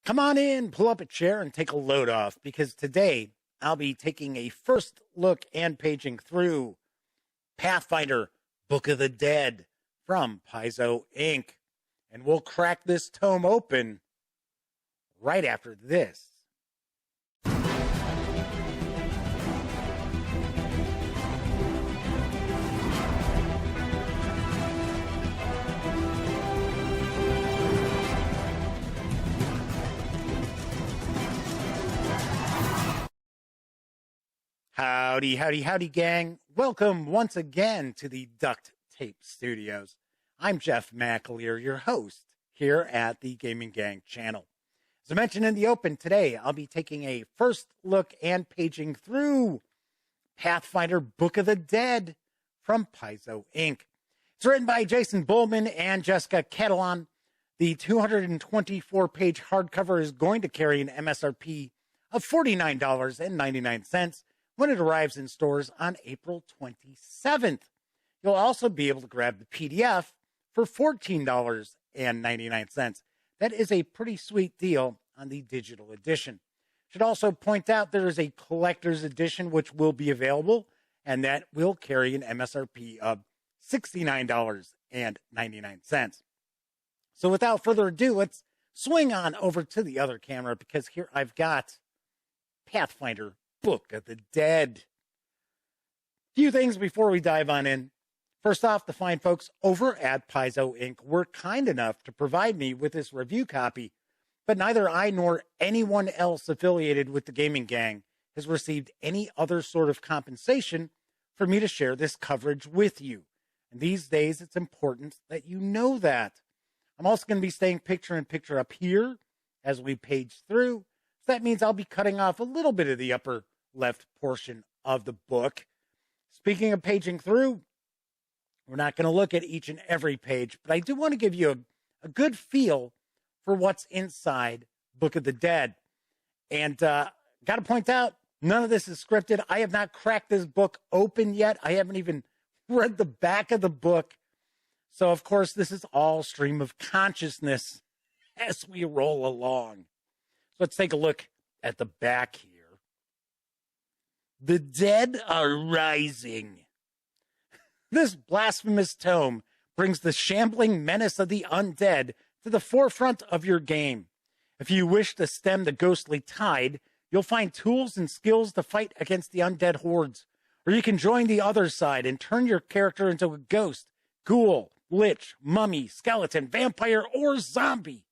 Come on in, pull up a chair, and take a load off, because today I'll be taking a first look and paging through Pathfinder Book of the Dead from Paizo Inc. And we'll crack this tome open right after this. Howdy, howdy, howdy, gang. Welcome once again to the Duct Tape Studios. I'm Jeff McAleer, your host here at the Gaming Gang channel. As I mentioned in the open, today I'll be taking a first look and paging through Pathfinder Book of the Dead from Paizo Inc. It's written by Jason Bullman and Jessica Catalan. The 224-page hardcover is going to carry an MSRP of $49.99 when it arrives in stores on April 27th. You'll also be able to grab the PDF for $14.99. That is a pretty sweet deal on the digital edition. Should also point out there is a collector's edition which will be available, and that will carry an MSRP of $69.99. So without further ado, let's swing on over to the other camera, because here I've got Pathfinder Book of the Dead. Few things before we dive on in. First off, the fine folks over at Paizo Inc. were kind enough to provide me with this review copy, but neither I nor anyone else affiliated with the Gaming Gang has received any other sort of compensation for me to share this coverage with you. And these days, it's important that you know that. I'm also going to be staying picture-in-picture up here as we page through. So that means I'll be cutting off a little bit of the upper left portion of the book. Speaking of paging through, we're not going to look at each and every page, but I do want to give you a good feel for what's inside Book of the Dead. And got to point out, none of this is scripted. I have not cracked this book open yet. I haven't even read the back of the book. So, of course, this is all stream of consciousness as we roll along. So let's take a look at the back here. The dead are rising. This blasphemous tome brings the shambling menace of the undead to the forefront of your game. If you wish to stem the ghostly tide, you'll find tools and skills to fight against the undead hordes. Or you can join the other side and turn your character into a ghost, ghoul, lich, mummy, skeleton, vampire, or zombie.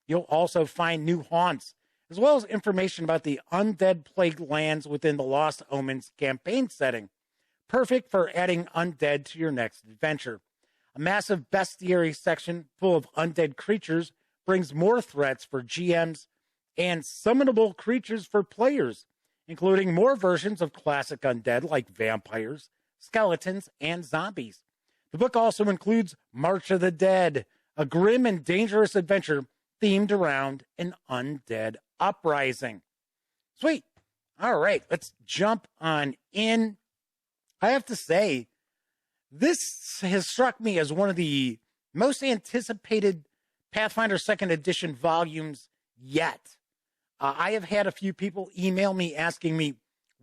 You'll also find new haunts, as well as information about the undead-plagued lands within the Lost Omens campaign setting. Perfect for adding undead to your next adventure. A massive bestiary section full of undead creatures brings more threats for GMs and summonable creatures for players, including more versions of classic undead like vampires, skeletons, and zombies. The book also includes March of the Dead, a grim and dangerous adventure themed around an undead uprising. Sweet. All right, let's jump on in. I have to say, this has struck me as one of the most anticipated Pathfinder 2nd Edition volumes yet. I have had a few people email me asking me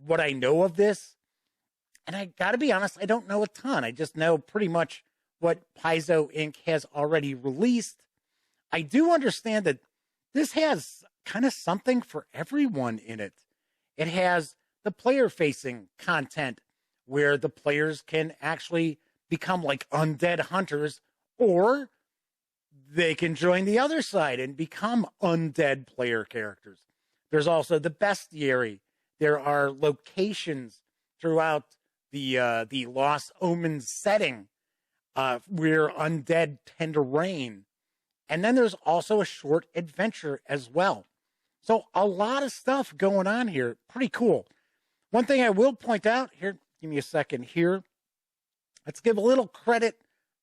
what I know of this. And I got to be honest, I don't know a ton. I just know pretty much what Paizo Inc. has already released. I do understand that this has kind of something for everyone in it. It has the player-facing content where the players can actually become like undead hunters, or they can join the other side and become undead player characters. There's also the bestiary. There are locations throughout the Lost Omens setting where undead tend to reign. And then there's also a short adventure as well. So a lot of stuff going on here. Pretty cool. One thing I will point out here, give me a second here. Let's give a little credit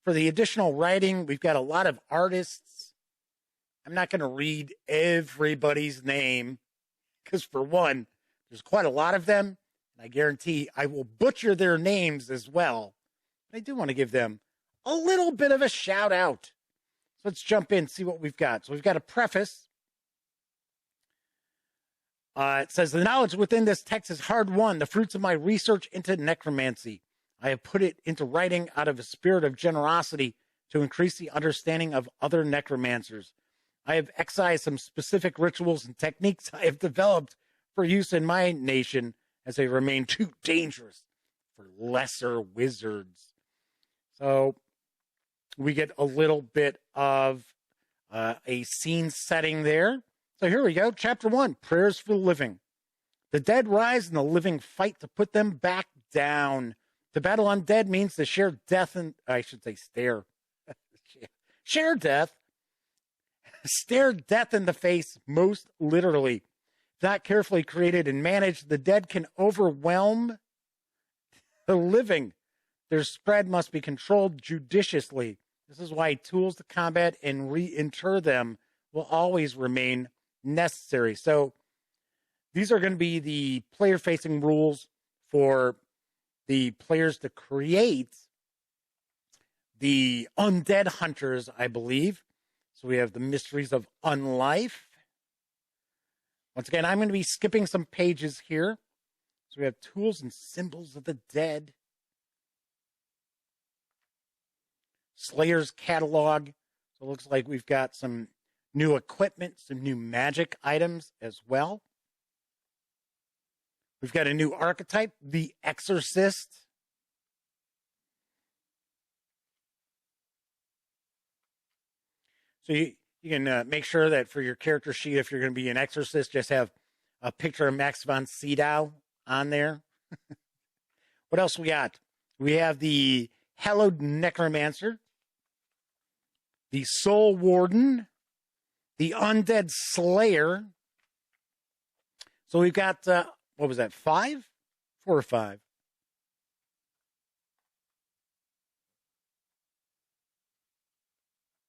for the additional writing. We've got a lot of artists. I'm not going to read everybody's name because, for one, there's quite a lot of them. And I guarantee I will butcher their names as well. But I do want to give them a little bit of a shout out. So let's jump in and see what we've got. So we've got a preface. It says, the knowledge within this text is hard won, the fruits of my research into necromancy. I have put it into writing out of a spirit of generosity to increase the understanding of other necromancers. I have excised some specific rituals and techniques I have developed for use in my nation as they remain too dangerous for lesser wizards. So we get a little bit of a scene setting there. So here we go. Chapter 1, Prayers for the Living. The dead rise and the living fight to put them back down. To battle undead means to share death and, I should say stare. Share death. Stare death in the face, most literally. If not carefully created and managed, the dead can overwhelm the living. Their spread must be controlled judiciously. This is why tools to combat and reinter them will always remain necessary. So these are going to be the player-facing rules for the players to create the undead hunters, I believe. So we have the mysteries of unlife. Once again, I'm going to be skipping some pages here. So we have tools and symbols of the dead. Slayer's catalog. So it looks like we've got some new equipment, some new magic items as well. We've got a new archetype, the Exorcist. So you can make sure that for your character sheet, if you're going to be an exorcist, just have a picture of Max von Sydow on there. What else we got? We have the Hallowed Necromancer, the Soul Warden, the Undead Slayer. So we've got, what was that, 5? 4 or 5?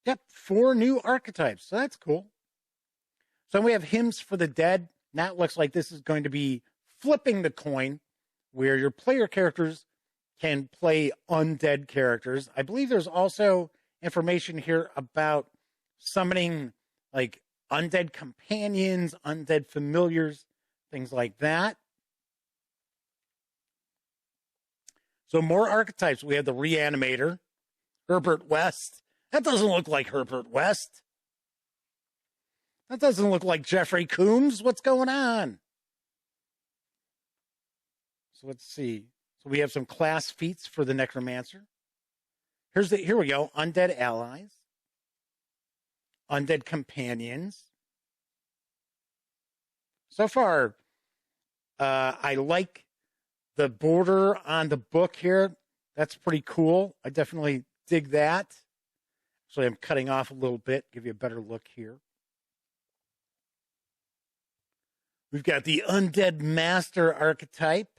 Yep, 4 new archetypes. So that's cool. So we have Hymns for the Dead. Now it looks like this is going to be flipping the coin, where your player characters can play undead characters. I believe there's also information here about summoning like undead companions, undead familiars, things like that. So more archetypes. We have the Reanimator, Herbert West. That doesn't look like Herbert West. That doesn't look like Jeffrey Combs. What's going on? So let's see. So we have some class feats for the Necromancer. Here we go. Undead Allies. Undead Companions. So far, I like the border on the book here. That's pretty cool. I definitely dig that. So I'm cutting off a little bit, give you a better look here. We've got the Undead Master archetype.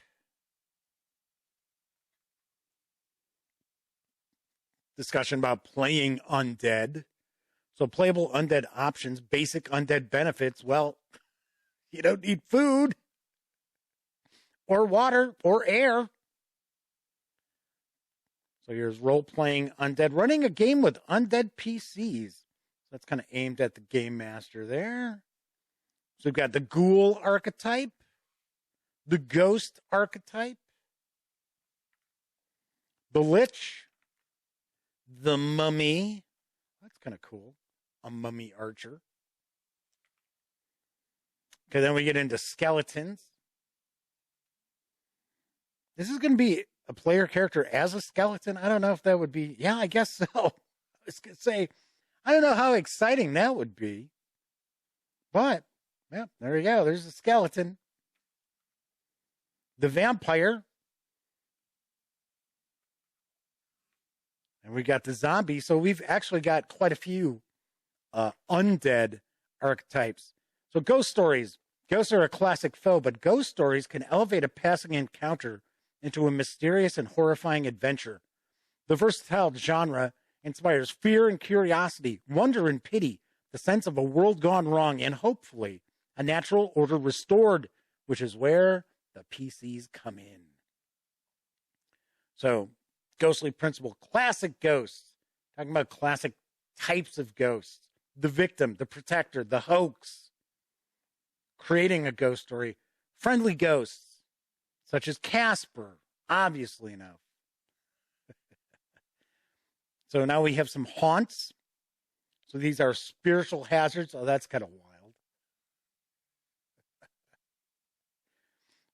Discussion about playing undead. So playable undead options, basic undead benefits. Well, you don't need food or water or air. So here's role-playing undead, running a game with undead PCs. So that's kind of aimed at the game master there. So we've got the ghoul archetype, the ghost archetype, the lich, the mummy. That's kind of cool. A mummy archer. Okay, then we get into skeletons. This is going to be a player character as a skeleton. I don't know if that would be, yeah, I guess so. I was going to say, I don't know how exciting that would be. But, yeah, there you go. There's a skeleton. The vampire. And we got the zombie. So we've actually got quite a few undead archetypes. So ghost stories. Ghosts are a classic foe, but ghost stories can elevate a passing encounter into a mysterious and horrifying adventure. The versatile genre inspires fear and curiosity, wonder and pity, the sense of a world gone wrong, and hopefully a natural order restored, which is where the PCs come in. So, ghostly principle, classic ghosts. Talking about classic types of ghosts. The victim, the protector, the hoax. creating a ghost story. Friendly ghosts, such as Casper, obviously enough. So now we have some haunts. So these are spiritual hazards. Oh, that's kind of wild.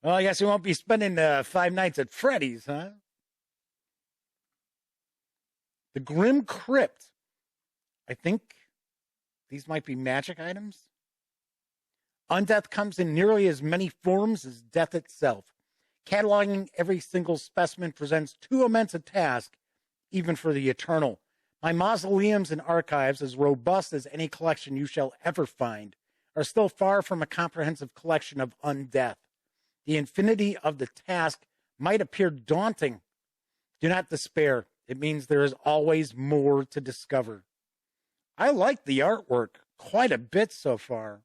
Well, I guess we won't be spending 5 nights at Freddy's, huh? The Grim Crypt. I think these might be magic items. Undeath comes in nearly as many forms as death itself. Cataloging every single specimen presents too immense a task, even for the eternal. My mausoleums and archives, as robust as any collection you shall ever find, are still far from a comprehensive collection of undeath. The infinity of the task might appear daunting. Do not despair. It means there is always more to discover. I like the artwork quite a bit so far.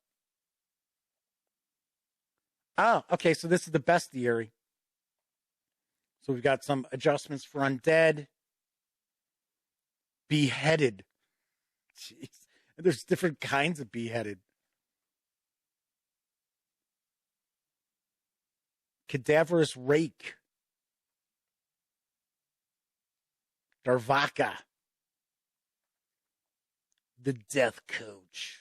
Ah, okay, so this is the bestiary. So we've got some adjustments for undead. Beheaded. Jeez. There's different kinds of beheaded. Cadaverous rake. Darvaka. The death coach.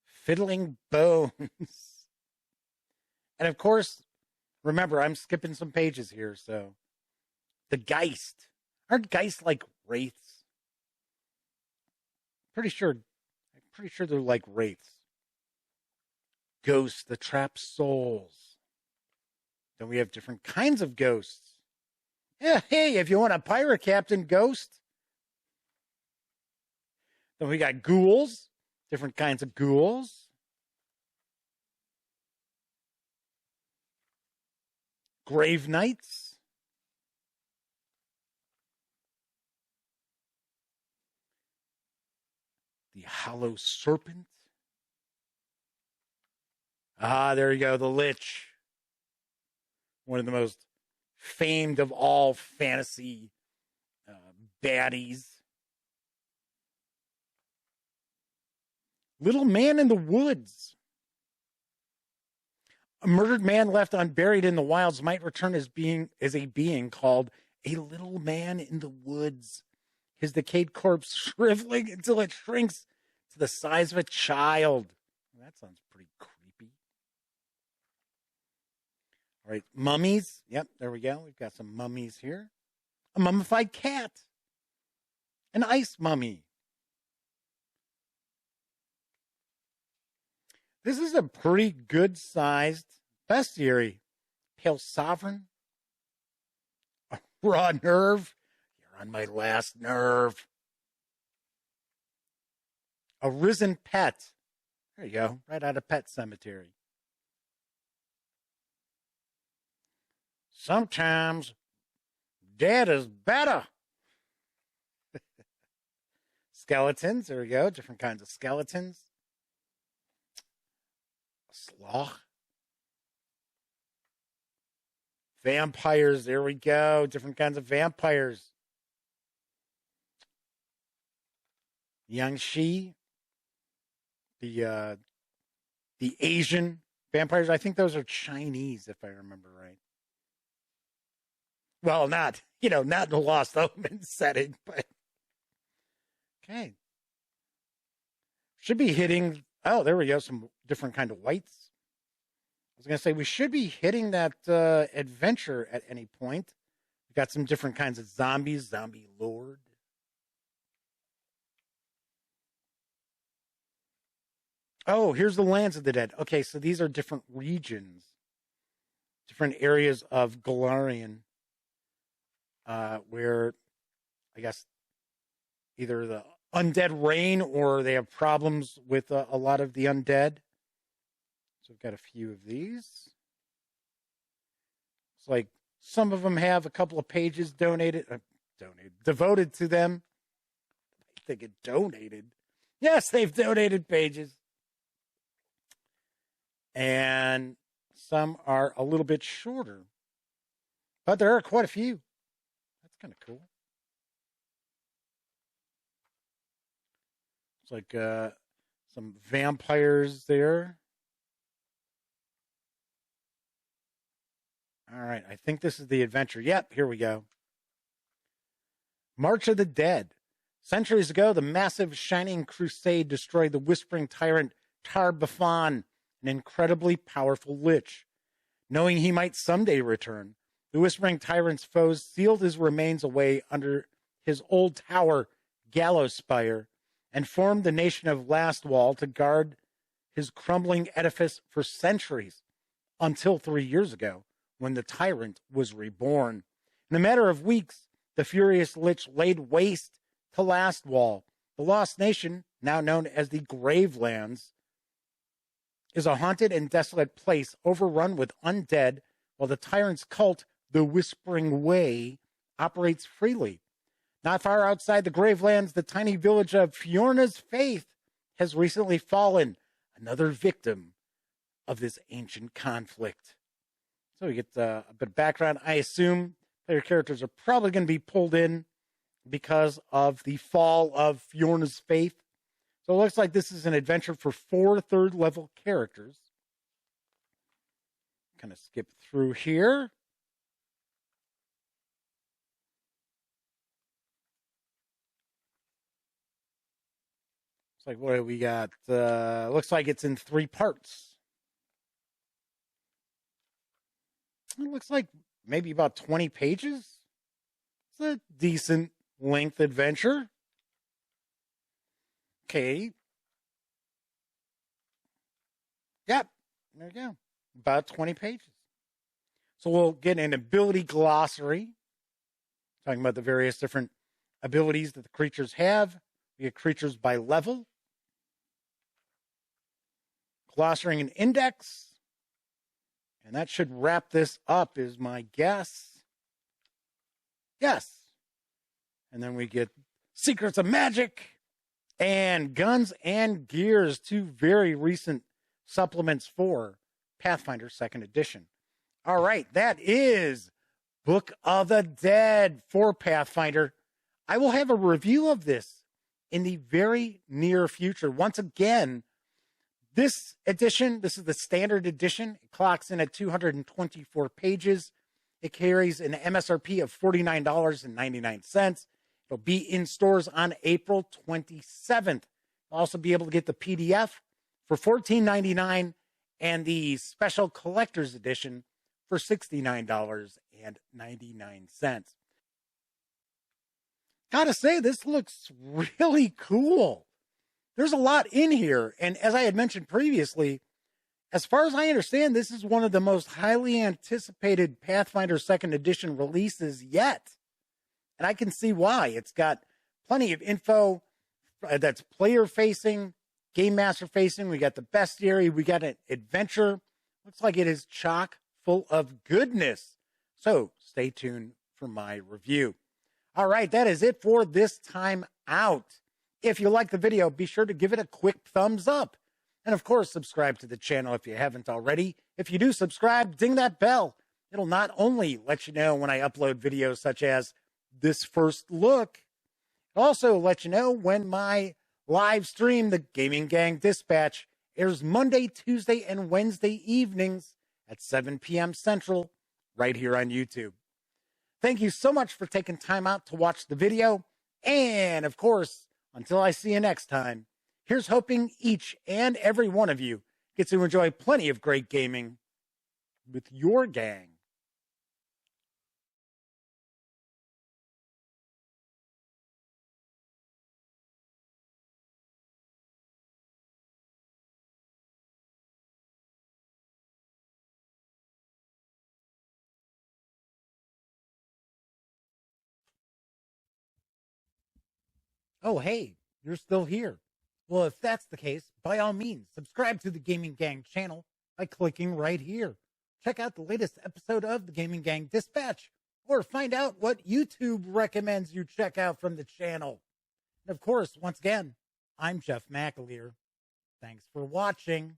Fiddling bones. And of course, remember, I'm skipping some pages here, so. The Geist. Aren't Geist like wraiths? I'm pretty sure they're like wraiths. Ghosts that trap souls. Then we have different kinds of ghosts. Yeah, hey, if you want a pirate captain ghost. Then we got ghouls. Different kinds of ghouls. Grave knights. The hollow serpent. Ah, there you go, the Lich. One of the most famed of all fantasy baddies. Little Man in the Woods. A murdered man left unburied in the wilds might return as a being called a little man in the woods. His decayed corpse shriveling until it shrinks to the size of a child. That sounds pretty creepy. All right, mummies. Yep, there we go. We've got some mummies here. A mummified cat. An ice mummy. This is a pretty good-sized bestiary. Pale Sovereign. A raw nerve. You're on my last nerve. A risen pet. There you go. Right out of Pet Cemetery. Sometimes dead is better. Skeletons. There we go. Different kinds of skeletons. A sloth. Vampires. There we go. Different kinds of vampires. Yangshi. The Asian vampires. I think those are Chinese, if I remember right. Well, not in the Lost Omen setting, but okay. Should be hitting. Oh, there we go. Some different kind of whites. I was going to say we should be hitting that adventure at any point. We've got some different kinds of zombies. Zombie Lord. Oh, here's the Lands of the Dead. Okay, so these are different regions, different areas of Galarian, where I guess either the undead reign or they have problems with a lot of the undead. So we've got a few of these. It's like some of them have a couple of pages devoted to them. I think it donated. Yes, they've donated pages. And some are a little bit shorter. But there are quite a few. That's kind of cool. like some vampires there. All right, I think this is the adventure. Yep, here we go. March of the Dead. Centuries ago, the massive Shining Crusade destroyed the Whispering Tyrant Tar-Baphon, an incredibly powerful lich. Knowing he might someday return, the Whispering Tyrant's foes sealed his remains away under his old tower, Gallows Spire, and formed the nation of Lastwall to guard his crumbling edifice for centuries, until 3 years ago, when the tyrant was reborn. In a matter of weeks, the furious lich laid waste to Lastwall. The Lost Nation, now known as the Gravelands, is a haunted and desolate place overrun with undead, while the tyrant's cult, the Whispering Way, operates freely. Not far outside the Gravelands, the tiny village of Fiorna's Faith has recently fallen, another victim of this ancient conflict. So we get a bit of background. I assume player characters are probably going to be pulled in because of the fall of Fiorna's Faith. So it looks like this is an adventure for 4 third-level characters. Kind of skip through here. It's like, what do we got? Looks like it's in 3 parts. It looks like maybe about 20 pages. It's a decent length adventure. Okay. Yep. There you go. About 20 pages. So we'll get an ability glossary, talking about the various different abilities that the creatures have. We get creatures by level. Glossary and index. And that should wrap this up, is my guess. Yes. And then we get Secrets of Magic and Guns and Gears, 2 very recent supplements for Pathfinder 2nd Edition. All right, that is Book of the Dead for Pathfinder. I will have a review of this in the very near future. Once again, this edition, this is the standard edition. It clocks in at 224 pages. It carries an MSRP of $49.99. It'll be in stores on April 27th. You'll also be able to get the PDF for $14.99 and the special collector's edition for $69.99. Gotta say, this looks really cool. There's a lot in here, and as I had mentioned previously, as far as I understand, this is one of the most highly anticipated Pathfinder 2nd Edition releases yet. And I can see why. It's got plenty of info that's player-facing, Game Master-facing. We got the bestiary. We got an adventure. Looks like it is chock full of goodness. So stay tuned for my review. All right, that is it for this time out. If you like the video, be sure to give it a quick thumbs up. And of course, subscribe to the channel if you haven't already. If you do subscribe, ding that bell. It'll not only let you know when I upload videos such as this first look, it'll also let you know when my live stream, the Gaming Gang Dispatch, airs Monday, Tuesday, and Wednesday evenings at 7 p.m. Central, right here on YouTube. Thank you so much for taking time out to watch the video. And of course, until I see you next time, here's hoping each and every one of you gets to enjoy plenty of great gaming with your gang. Oh, hey, you're still here. Well, if that's the case, by all means, subscribe to the Gaming Gang channel by clicking right here. Check out the latest episode of the Gaming Gang Dispatch, or find out what YouTube recommends you check out from the channel. And of course, once again, I'm Jeff McAleer. Thanks for watching.